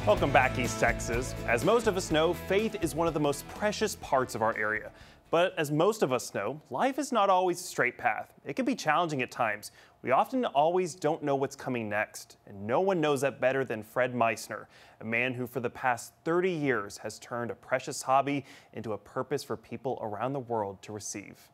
Welcome back, East Texas. As most of us know, faith is one of the most precious parts of our area. But as most of us know, life is not always a straight path. It can be challenging at times. We often always don't know what's coming next. And no one knows that better than Fred Meissner, a man who for the past 30 years has turned a precious hobby into a purpose for people around the world to receive.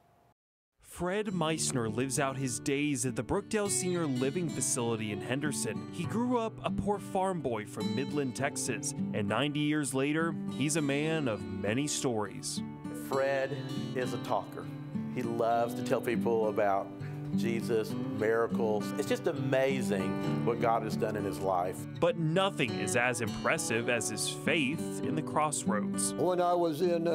Fred Meissner lives out his days at the Brookdale Senior Living Facility in Henderson. He grew up a poor farm boy from Midland, Texas, and 90 years later, he's a man of many stories. Fred is a talker. He loves to tell people about Jesus, miracles. It's just amazing what God has done in his life. But nothing is as impressive as his faith in the crossroads. When I was in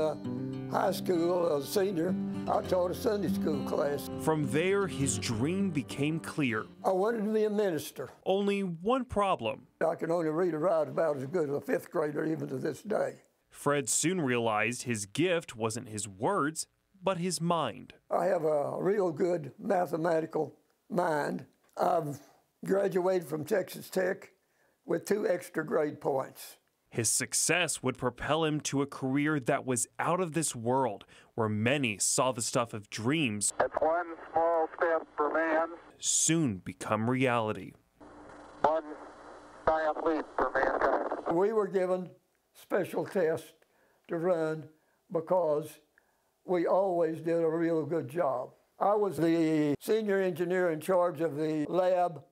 high school, as a senior, I taught a Sunday school class. From there, his dream became clear. I wanted to be a minister. Only one problem. I can only read and write about as good as a fifth grader even to this day. Fred soon realized his gift wasn't his words, but his mind. I have a real good mathematical mind. I've graduated from Texas Tech with 2 extra grade points. His success would propel him to a career that was out of this world, where many saw the stuff of dreams That's one small step for man, soon become reality. one giant leap for mankind. We were given special tests to run because we always did a real good job. I was the senior engineer in charge of the lab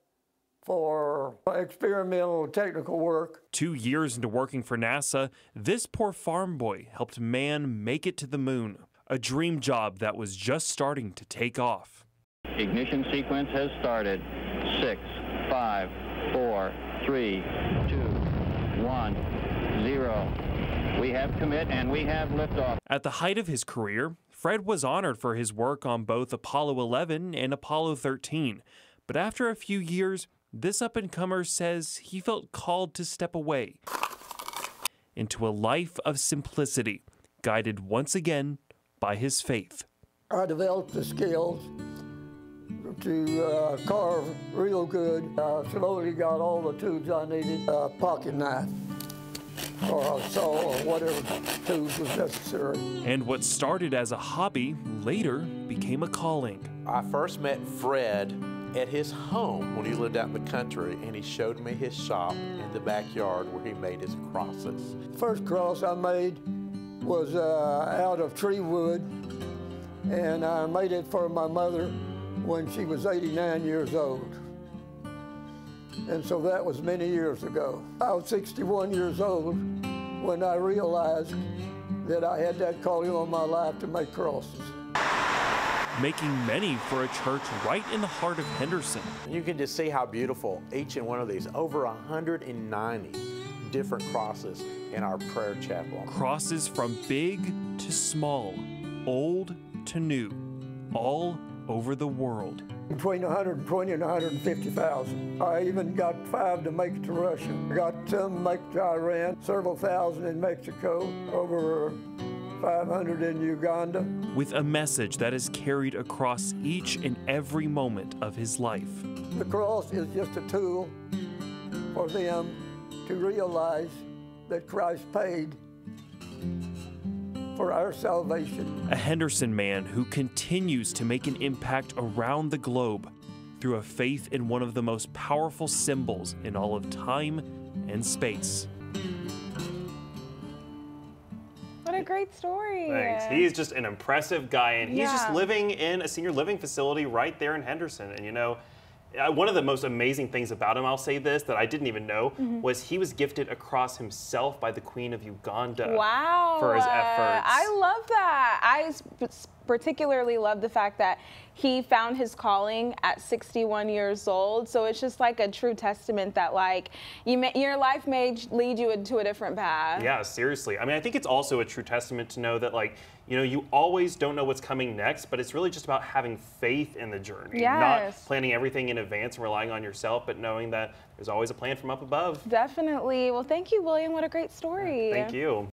for experimental technical work. 2 years into working for NASA, this poor farm boy helped man make it to the moon, a dream job that was just starting to take off. Ignition sequence has started. 6, 5, 4, 3, 2, 1, 0. We have commit and we have liftoff. At the height of his career, Fred was honored for his work on both Apollo 11 and Apollo 13. But after a few years, this up-and-comer says he felt called to step away into a life of simplicity, guided once again by his faith. I developed the skills to carve real good. I slowly got all the tools I needed, a pocket knife or a saw or whatever tools was necessary. And what started as a hobby later became a calling. I first met Fred at his home when he lived out in the country, and he showed me his shop in the backyard where he made his crosses. First cross I made was out of tree wood, and I made it for my mother when she was 89 years old. And so that was many years ago. I was 61 years old when I realized that I had that calling on my life to make crosses. Making many for a church right in the heart of Henderson. You can just see how beautiful each and one of these, over 190 different crosses in our prayer chapel. Crosses from big to small, old to new, all over the world. Between 120 and 150,000. I even got 5 to make it to Russia. I got some to make to Iran, several thousand in Mexico, over 500 in Uganda. With a message that is carried across each and every moment of his life. The cross is just a tool for them to realize that Christ paid for our salvation. A Henderson man who continues to make an impact around the globe through a faith in one of the most powerful symbols in all of time and space. What a great story. Thanks. He's just an impressive guy, and he's just living in a senior living facility right there in Henderson. And you know, one of the most amazing things about him, I'll say this, that I didn't even know, was he was gifted a cross himself by the Queen of Uganda. Wow. For his efforts. I love that. I particularly love the fact that he found his calling at 61 years old. So it's just like a true testament that like your life may lead you into a different path. Yeah, seriously. I mean, I think it's also a true testament to know that like, you know, you always don't know what's coming next, but it's really just about having faith in the journey. Yes. Not planning everything in advance and relying on yourself, but knowing that there's always a plan from up above. Definitely. Well, thank you, William. What a great story. Thank you.